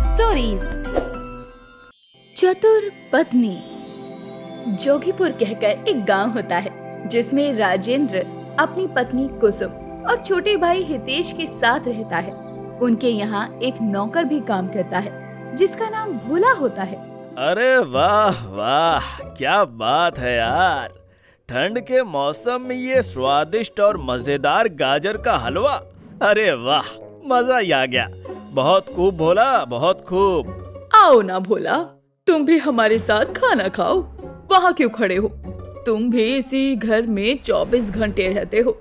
Stories. चतुर पत्नी। जोगीपुर कहकर एक गांव होता है जिसमें राजेंद्र अपनी पत्नी कुसुम और छोटे भाई हितेश के साथ रहता है। उनके यहाँ एक नौकर भी काम करता है जिसका नाम भोला होता है। अरे वाह वाह, क्या बात है यार। ठंड के मौसम में ये स्वादिष्ट और मजेदार गाजर का हलवा, अरे वाह, मजा ही आ गया। बहुत खूब भोला, बहुत खूब। आओ ना भोला, तुम भी हमारे साथ खाना खाओ। वहाँ क्यों खड़े हो? तुम भी इसी घर में 24 घंटे रहते हो।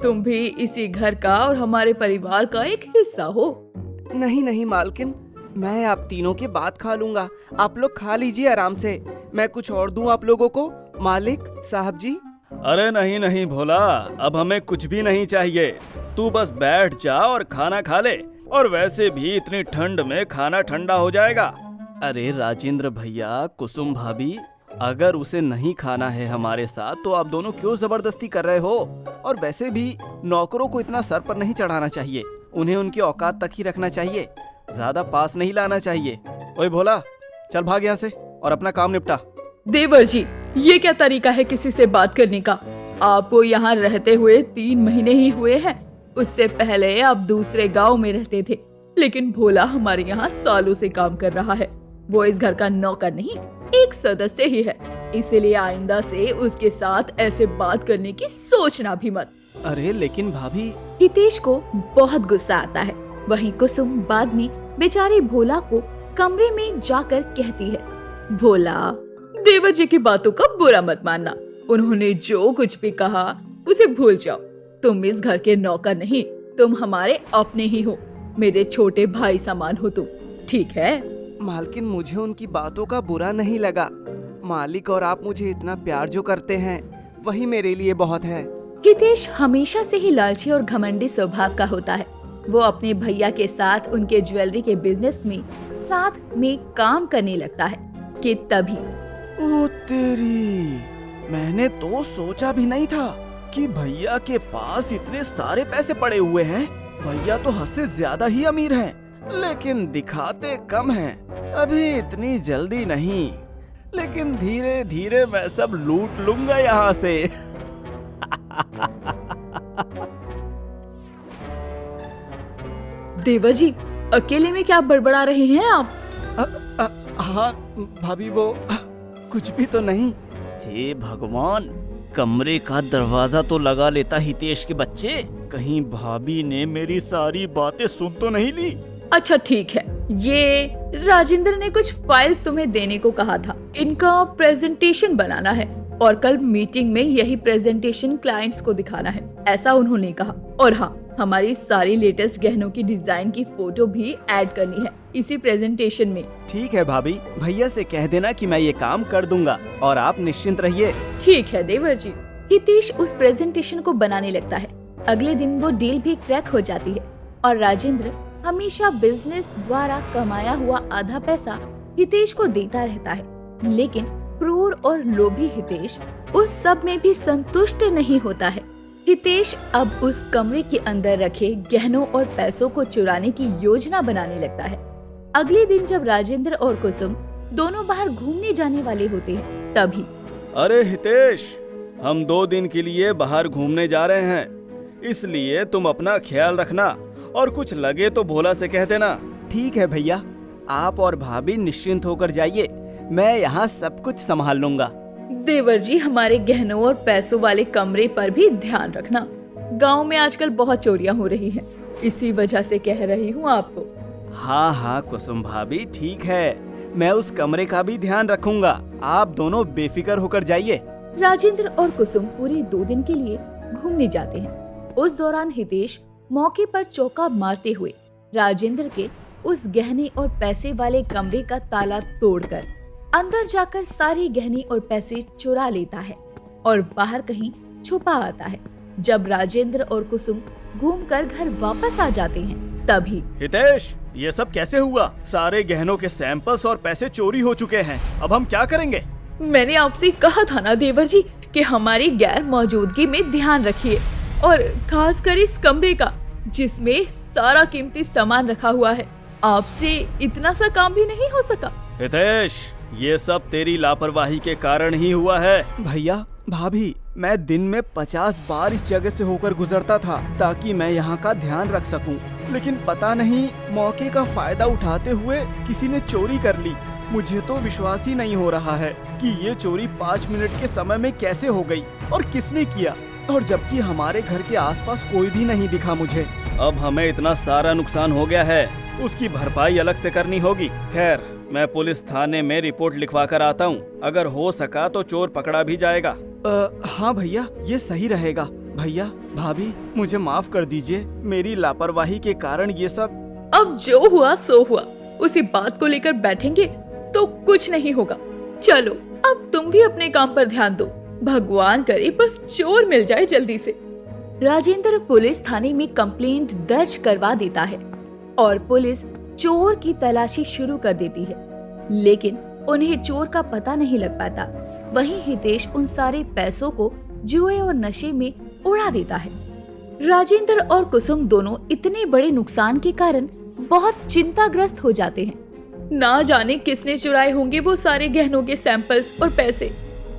तुम भी इसी घर का और हमारे परिवार का एक हिस्सा हो। नहीं नहीं मालकिन, मैं आप तीनों की बात खा लूंगा। आप लोग खा लीजिए आराम से। मैं कुछ और दूं आप लोगों को, मालिक साहब जी? अरे नहीं नहीं भोला, अब हमें कुछ भी नहीं चाहिए। तू बस बैठ जा और खाना खा ले। और वैसे भी इतनी ठंड में खाना ठंडा हो जाएगा। अरे राजेंद्र भैया, कुसुम भाभी, अगर उसे नहीं खाना है हमारे साथ तो आप दोनों क्यों जबरदस्ती कर रहे हो? और वैसे भी नौकरों को इतना सर पर नहीं चढ़ाना चाहिए। उन्हें उनकी औकात तक ही रखना चाहिए, ज्यादा पास नहीं लाना चाहिए। ओए भोला, चल भाग यहाँ से और अपना काम निपटा। देवर जी, ये क्या तरीका है किसी से बात करने का? आपको यहाँ रहते हुए 3 महीने ही हुए हैं। उससे पहले आप दूसरे गांव में रहते थे। लेकिन भोला हमारे यहाँ सालों से काम कर रहा है। वो इस घर का नौकर नहीं, एक सदस्य ही है। इसीलिए आइंदा से उसके साथ ऐसे बात करने की सोचना भी मत। अरे लेकिन भाभी। हितेश को बहुत गुस्सा आता है। वहीं कुसुम बाद में बेचारे भोला को कमरे में जाकर कहती है, भोला, देवर जी की बातों का बुरा मत मानना। उन्होंने जो कुछ भी कहा उसे भूल जाओ। तुम इस घर के नौकर नहीं, तुम हमारे अपने ही हो। मेरे छोटे भाई समान हो तुम, ठीक है? मालकिन, मुझे उनकी बातों का बुरा नहीं लगा। मालिक और आप मुझे इतना प्यार जो करते हैं वही मेरे लिए बहुत है। हितेश हमेशा से ही लालची और घमंडी स्वभाव का होता है। वो अपने भैया के साथ उनके ज्वेलरी के बिजनेस में साथ में काम करने लगता है कि तभी ओ तेरी, मैंने तो सोचा भी नहीं था कि भैया के पास इतने सारे पैसे पड़े हुए हैं। भैया तो हद से ज्यादा ही अमीर हैं, लेकिन दिखाते कम हैं। अभी इतनी जल्दी नहीं, लेकिन धीरे धीरे मैं सब लूट लूंगा यहाँ से। देवर जी, अकेले में क्या बड़बड़ा रहे हैं आप? हाँ भाभी, वो कुछ भी तो नहीं। हे भगवान, कमरे का दरवाजा तो लगा लेता हितेश के बच्चे। कहीं भाभी ने मेरी सारी बातें सुन तो नहीं ली? अच्छा ठीक है, ये राजेंद्र ने कुछ फाइल्स तुम्हें देने को कहा था। इनका प्रेजेंटेशन बनाना है और कल मीटिंग में यही प्रेजेंटेशन क्लाइंट्स को दिखाना है, ऐसा उन्होंने कहा। और हाँ, हमारी सारी लेटेस्ट गहनों की डिजाइन की फोटो भी ऐड करनी है इसी प्रेजेंटेशन में। ठीक है भाभी, भैया से कह देना कि मैं ये काम कर दूंगा और आप निश्चिंत रहिए। ठीक है देवर जी। हितेश उस प्रेजेंटेशन को बनाने लगता है। अगले दिन वो डील भी क्रैक हो जाती है और राजेंद्र हमेशा बिजनेस द्वारा कमाया हुआ आधा पैसा हितेश को देता रहता है। लेकिन क्रूर और लोभी हितेश उस सब में भी संतुष्ट नहीं होता है। हितेश अब उस कमरे के अंदर रखे गहनों और पैसों को चुराने की योजना बनाने लगता है। अगले दिन जब राजेंद्र और कुसुम दोनों बाहर घूमने जाने वाले होते हैं, तभी अरे हितेश, हम 2 दिन के लिए बाहर घूमने जा रहे हैं, इसलिए तुम अपना ख्याल रखना और कुछ लगे तो भोला से कह देना। ठीक है भैया, आप और भाभी निश्चिंत होकर जाइए, मैं यहाँ सब कुछ संभाल लूंगा। देवर जी, हमारे गहनों और पैसों वाले कमरे पर भी ध्यान रखना। गांव में आजकल बहुत चोरियां हो रही हैं, इसी वजह से कह रही हूँ आपको। हाँ हाँ कुसुम भाभी, ठीक है, मैं उस कमरे का भी ध्यान रखूंगा। आप दोनों बेफिक्र होकर जाइए। राजेंद्र और कुसुम पूरे 2 दिन के लिए घूमने जाते हैं। उस दौरान हितेश मौके पर चौका मारते हुए राजेंद्र के उस गहने और पैसे वाले कमरे का ताला तोड़कर अंदर जाकर सारे गहने और पैसे चुरा लेता है और बाहर कहीं छुपा आता है। जब राजेंद्र और कुसुम घूमकर घर वापस आ जाते हैं, तभी हितेश, ये सब कैसे हुआ? सारे गहनों के सैंपल्स और पैसे चोरी हो चुके हैं, अब हम क्या करेंगे? मैंने आपसे कहा था ना देवर जी कि हमारी गैर मौजूदगी में ध्यान रखिए, और खासकर इस कमरे का जिसमें सारा कीमती सामान रखा हुआ है। आपसे इतना सा काम भी नहीं हो सका। हितेश, ये सब तेरी लापरवाही के कारण ही हुआ है। भैया भाभी, मैं दिन में 50 बार इस जगह से होकर गुजरता था ताकि मैं यहाँ का ध्यान रख सकूं। लेकिन पता नहीं मौके का फायदा उठाते हुए किसी ने चोरी कर ली। मुझे तो विश्वास ही नहीं हो रहा है कि ये चोरी 5 मिनट के समय में कैसे हो गई और किसने किया, और जबकि हमारे घर के आसपास कोई भी नहीं दिखा मुझे। अब हमें इतना सारा नुकसान हो गया है, उसकी भरपाई अलग से करनी होगी। खैर, मैं पुलिस थाने में रिपोर्ट लिखवा कर आता हूँ। अगर हो सका तो चोर पकड़ा भी जाएगा। हाँ भैया, ये सही रहेगा। भैया भाभी, मुझे माफ कर दीजिए, मेरी लापरवाही के कारण ये सब। अब जो हुआ सो हुआ, उसी बात को लेकर बैठेंगे तो कुछ नहीं होगा। चलो अब तुम भी अपने काम पर ध्यान दो। भगवान करे बस चोर मिल जाए जल्दी से। राजेंद्र पुलिस थाने में कंप्लेंट दर्ज करवा देता है और पुलिस चोर की तलाशी शुरू कर देती है, लेकिन उन्हें चोर का पता नहीं लग पाता। वहीं हितेश उन सारे पैसों को जुए और नशे में उड़ा देता है। राजेंद्र और कुसुम दोनों इतने बड़े नुकसान के कारण बहुत चिंताग्रस्त हो जाते हैं। ना जाने किसने चुराए होंगे वो सारे गहनों के सैंपल्स और पैसे।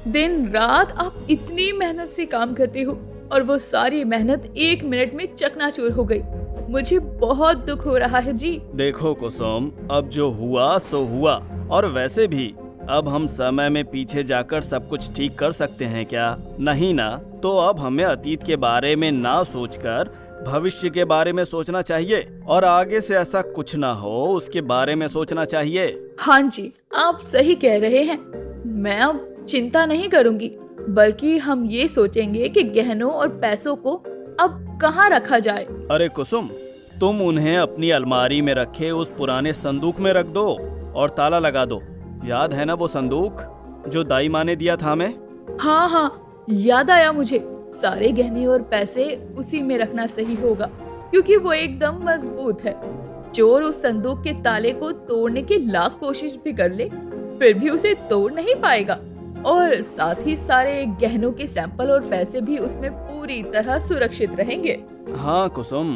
दिन रात आप इतनी मेहनत से काम करते हो और वो सारी मेहनत 1 मिनट में चकनाचूर हो गई। मुझे बहुत दुख हो रहा है जी। देखो कुसुम, अब जो हुआ सो हुआ, और वैसे भी अब हम समय में पीछे जाकर सब कुछ ठीक कर सकते हैं क्या? नहीं ना। तो अब हमें अतीत के बारे में ना सोचकर भविष्य के बारे में सोचना चाहिए, और आगे से ऐसा कुछ ना हो उसके बारे में सोचना चाहिए। हाँ जी, आप सही कह रहे हैं। मैं अब चिंता नहीं करूंगी, बल्कि हम ये सोचेंगे कि गहनों और पैसों को अब कहाँ रखा जाए। अरे कुसुम, तुम उन्हें अपनी अलमारी में रखे उस पुराने संदूक में रख दो और ताला लगा दो। याद है ना वो संदूक जो दाई माँ ने दिया था हमें? हाँ, याद आया मुझे। सारे गहने और पैसे उसी में रखना सही होगा, क्योंकि वो एकदम मजबूत है। चोर उस संदूक के ताले को तोड़ने की लाख कोशिश भी कर ले, फिर भी उसे तोड़ नहीं पाएगा। और साथ ही सारे गहनों के सैंपल और पैसे भी उसमें पूरी तरह सुरक्षित रहेंगे। हाँ कुसुम,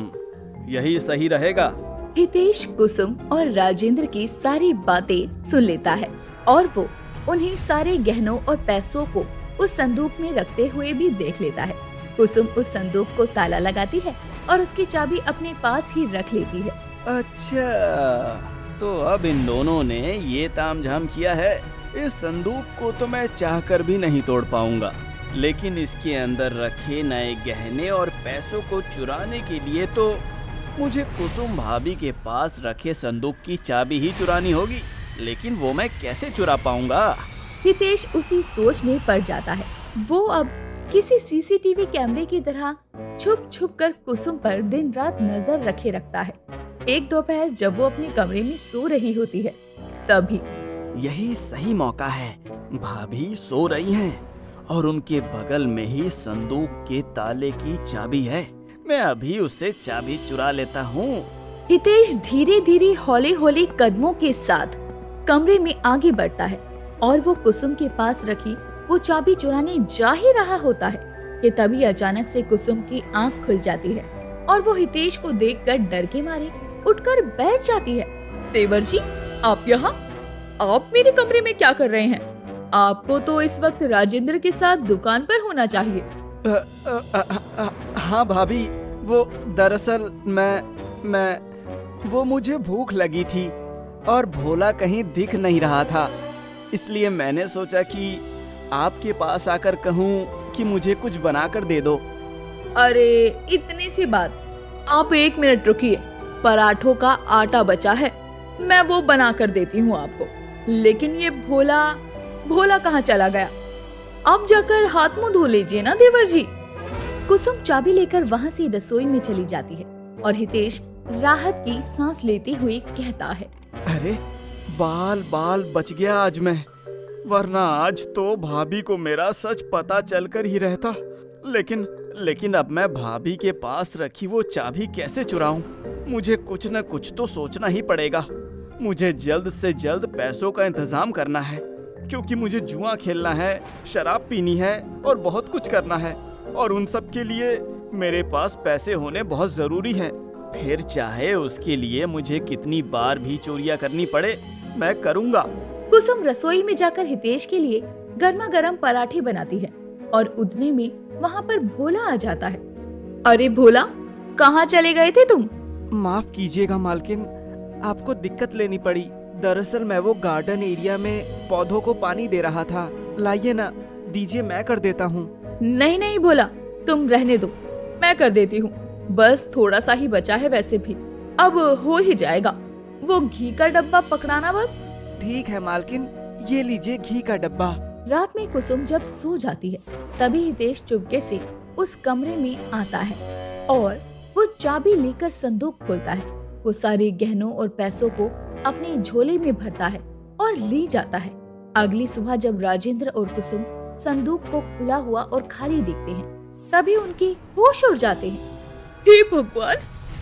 यही सही रहेगा। हितेश कुसुम और राजेंद्र की सारी बातें सुन लेता है और वो उन्हें सारे गहनों और पैसों को उस संदूक में रखते हुए भी देख लेता है। कुसुम उस संदूक को ताला लगाती है और उसकी चाबी अपने पास ही रख लेती है। अच्छा, तो अब इन दोनों ने ये तामझाम किया है। इस संदूक को तो मैं चाहकर भी नहीं तोड़ पाऊंगा, लेकिन इसके अंदर रखे नए गहने और पैसों को चुराने के लिए तो मुझे कुसुम भाभी के पास रखे संदूक की चाबी ही चुरानी होगी। लेकिन वो मैं कैसे चुरा पाऊंगा? हितेश उसी सोच में पड़ जाता है। वो अब किसी सीसीटीवी कैमरे की तरह छुप छुप कर कुसुम पर दिन रात नजर रखे रखता है। एक दोपहर जब वो अपने कमरे में सो रही होती है, तभी यही सही मौका है। भाभी सो रही हैं और उनके बगल में ही संदूक के ताले की चाबी है। मैं अभी उससे चाबी चुरा लेता हूँ। हितेश धीरे धीरे हौले हौले कदमों के साथ कमरे में आगे बढ़ता है और वो कुसुम के पास रखी वो चाबी चुराने जा ही रहा होता है कि तभी अचानक से कुसुम की आंख खुल जाती है और वो हितेश को देखकर डर के मारे उठकर बैठ जाती है। तेवर जी, आप यहाँ? आप मेरे कमरे में क्या कर रहे हैं? आपको तो इस वक्त राजेंद्र के साथ दुकान पर होना चाहिए। हाँ भाभी, वो दरअसल वो मुझे भूख लगी थी और भोला कहीं दिख नहीं रहा था, इसलिए मैंने सोचा कि आपके पास आकर कहूँ कि मुझे कुछ बनाकर दे दो। अरे इतनी सी बात, आप 1 मिनट रुकिए, पराठों का आटा बचा है, मैं वो बना कर देती हूँ आपको। लेकिन ये भोला कहाँ चला गया? आप जाकर हाथ मुंह धो लीजिए ना देवर जी। कुसुम चाबी लेकर वहाँ से रसोई में चली जाती है और हितेश राहत की सांस लेते हुए कहता है, अरे बाल बच गया आज मैं, वरना आज तो भाभी को मेरा सच पता चलकर ही रहता। लेकिन अब मैं भाभी के पास रखी वो चाबी कैसे चुराऊं? मुझे कुछ न कुछ तो सोचना ही पड़ेगा। मुझे जल्द से जल्द पैसों का इंतजाम करना है, क्योंकि मुझे जुआ खेलना है, शराब पीनी है और बहुत कुछ करना है, और उन सब के लिए मेरे पास पैसे होने बहुत जरूरी हैं। फिर चाहे उसके लिए मुझे कितनी बार भी चोरियां करनी पड़े, मैं करूँगा। कुसुम रसोई में जाकर हितेश के लिए गर्मा गर्म पराठे बनाती है और उतने में वहाँ पर भोला आ जाता है। अरे भोला, कहाँ चले गए थे तुम? माफ कीजिएगा मालकिन, आपको दिक्कत लेनी पड़ी। दरअसल मैं वो गार्डन एरिया में पौधों को पानी दे रहा था। लाइए ना, दीजिए, मैं कर देता हूँ। नहीं नहीं भोला, तुम रहने दो, मैं कर देती हूँ। बस थोड़ा सा ही बचा है, वैसे भी अब हो ही जाएगा। वो घी का डब्बा पकड़ाना बस। ठीक है मालकिन, ये लीजिए घी का डब्बा। रात में कुसुम जब सो जाती है तभी हितेश चुपके से उस कमरे में आता है और वो चाबी लेकर संदूक खोलता है। वो सारे गहनों और पैसों को अपने झोले में भरता है और ले जाता है। अगली सुबह जब राजेंद्र और कुसुम संदूक को खुला हुआ और खाली देखते हैं तभी उनके होश उड़ जाते हैं। हे भगवान,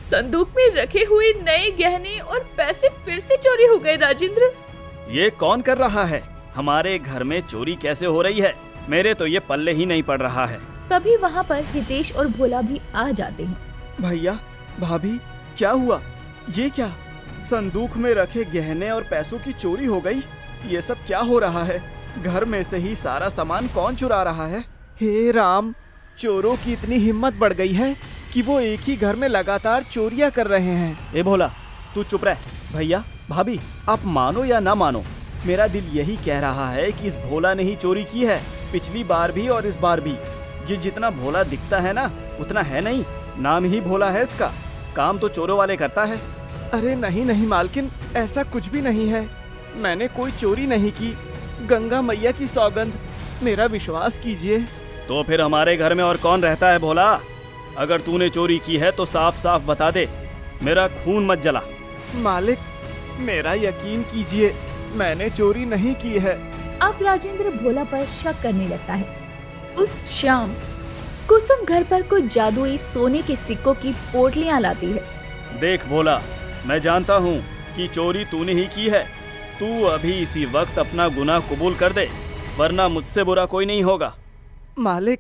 संदूक में रखे हुए नए गहने और पैसे फिर से चोरी हो गए। राजेंद्र, ये कौन कर रहा है? हमारे घर में चोरी कैसे हो रही है? मेरे तो ये पल्ले ही नहीं पड़ रहा है। तभी वहाँ पर हितेश और भोला भी आ जाते हैं। भैया, भाभी, क्या हुआ? ये क्या? संदूक में रखे गहने और पैसों की चोरी हो गई? ये सब क्या हो रहा है? घर में से ही सारा सामान कौन चुरा रहा है? हे राम, चोरों की इतनी हिम्मत बढ़ गई है कि वो एक ही घर में लगातार चोरियां कर रहे हैं। ए भोला, तू चुप रह। भैया, भाभी, आप मानो या ना मानो, मेरा दिल यही कह रहा है कि इस भोला ने ही चोरी की है। पिछली बार भी और इस बार भी। ये जितना भोला दिखता है ना, उतना है नहीं। नाम ही भोला है इसका, काम तो चोरों वाले करता है। अरे नहीं नहीं मालकिन, ऐसा कुछ भी नहीं है। मैंने कोई चोरी नहीं की। गंगा मैया की सौगंध, मेरा विश्वास कीजिए। तो फिर हमारे घर में और कौन रहता है भोला? अगर तूने चोरी की है तो साफ साफ बता दे, मेरा खून मत जला। मालिक, मेरा यकीन कीजिए, मैंने चोरी नहीं की है। अब राजेंद्र भोला पर शक करने लगता है। उस शाम कुसुम घर पर कुछ जादुई सोने के सिक्कों की पोटलियां लाती है। देख भोला, मैं जानता हूँ कि चोरी तूने ही की है। तू अभी इसी वक्त अपना गुनाह कबूल कर दे, वरना मुझसे बुरा कोई नहीं होगा। मालिक,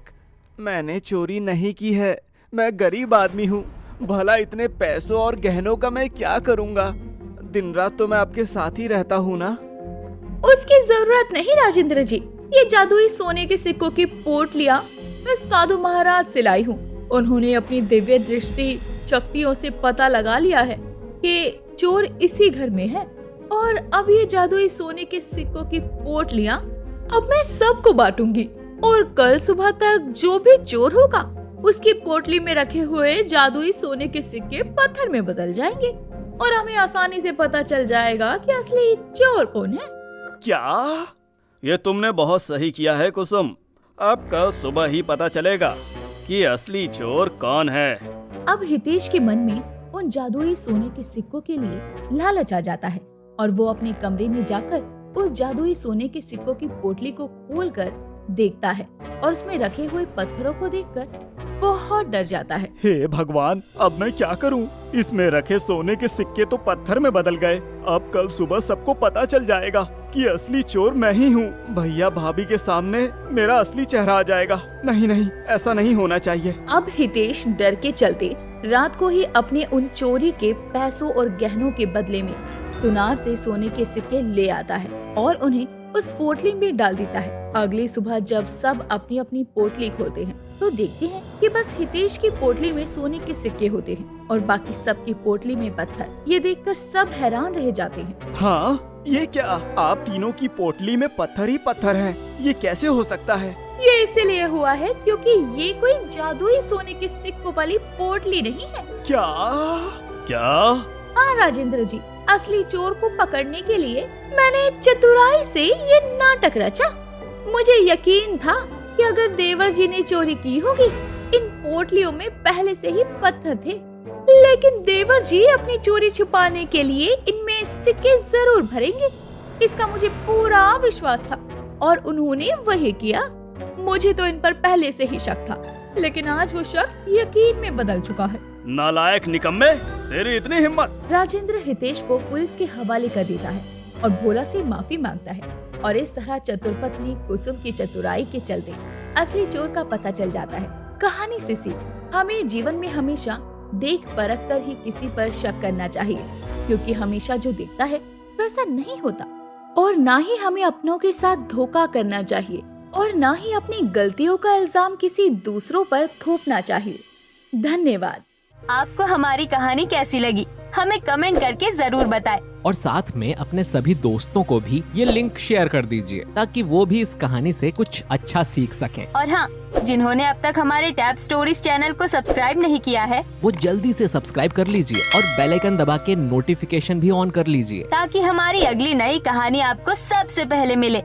मैंने चोरी नहीं की है। मैं गरीब आदमी हूँ। भला इतने पैसों और गहनों का मैं क्या करूँगा? दिन रात तो मैं आपके साथ ही रहता हूँ ना। उसकी जरूरत नहीं राजेंद्र जी। ये जादुई सोने के सिक्कों की पोटलियां मैं साधु महाराज से लाई हूँ। उन्होंने अपनी दिव्य दृष्टि शक्तियों से पता लगा लिया है कि चोर इसी घर में है, और अब ये जादुई सोने के सिक्कों की पोटलियां अब मैं सबको बांटूंगी, और कल सुबह तक जो भी चोर होगा उसकी पोटली में रखे हुए जादुई सोने के सिक्के पत्थर में बदल जाएंगे और हमें आसानी से पता चल जाएगा कि असली चोर कौन है। क्या? ये तुमने बहुत सही किया है कुसुम। अब कल सुबह ही पता चलेगा कि असली चोर कौन है। अब हितेश के मन में उन जादुई सोने के सिक्कों के लिए लालच आ जाता है और वो अपने कमरे में जाकर उस जादुई सोने के सिक्कों की पोटली को खोलकर देखता है और उसमें रखे हुए पत्थरों को देखकर बहुत डर जाता है। हे भगवान, अब मैं क्या करूं? इसमें रखे सोने के सिक्के तो पत्थर में बदल गए। अब कल सुबह सबको पता चल जाएगा कि असली चोर मैं ही हूँ। भैया भाभी के सामने मेरा असली चेहरा आ जाएगा। नहीं नहीं, ऐसा नहीं होना चाहिए। अब हितेश डर के चलते रात को ही अपने उन चोरी के पैसों और गहनों के बदले में सुनार से सोने के सिक्के ले आता है और उन्हें उस पोटली में डाल देता है। अगली सुबह जब सब अपनी अपनी पोटली खोलते हैं तो देखते हैं कि बस हितेश की पोटली में सोने के सिक्के होते हैं और बाकी सबकी पोटली में पत्थर। ये देखकर सब हैरान रह जाते हैं। हाँ, ये क्या? आप तीनों की पोटली में पत्थर ही पत्थर हैं। ये कैसे हो सकता है? ये इसीलिए हुआ है क्योंकि ये कोई जादुई सोने के सिक्कों वाली पोटली नहीं है। क्या? क्या? हाँ राजेंद्र जी, असली चोर को पकड़ने के लिए मैंने चतुराई से ये नाटक रचा। मुझे यकीन था कि अगर देवर जी ने चोरी की होगी, इन पोटलियों में पहले से ही पत्थर थे, लेकिन देवर जी अपनी चोरी छुपाने के लिए इनमें सिक्के जरूर भरेंगे, इसका मुझे पूरा विश्वास था और उन्होंने वही किया। मुझे तो इन पर पहले से ही शक था, लेकिन आज वो शक यकीन में बदल चुका है। नालायक निकम्मे, तेरी इतनी हिम्मत! राजेंद्र हितेश को पुलिस के हवाले कर देता है और भोला से माफी मांगता है और इस तरह चतुरपत्नी कुसुम की चतुराई के चलते असली चोर का पता चल जाता है। कहानी से सीख, हमें जीवन में हमेशा देख परख कर ही किसी पर शक करना चाहिए, क्योंकि हमेशा जो दिखता है वैसा नहीं होता। और ना ही हमें अपनों के साथ धोखा करना चाहिए और ना ही अपनी गलतियों का इल्जाम किसी दूसरों पर थोपना चाहिए। धन्यवाद। आपको हमारी कहानी कैसी लगी हमें कमेंट करके जरूर बताएं। और साथ में अपने सभी दोस्तों को भी ये लिंक शेयर कर दीजिए ताकि वो भी इस कहानी से कुछ अच्छा सीख सकें। और हाँ, जिन्होंने अब तक हमारे टैब स्टोरीज चैनल को सब्सक्राइब नहीं किया है वो जल्दी से सब्सक्राइब कर लीजिए और बेल आइकन दबा के नोटिफिकेशन भी ऑन कर लीजिए ताकि हमारी अगली नई कहानी आपको सबसे पहले मिले।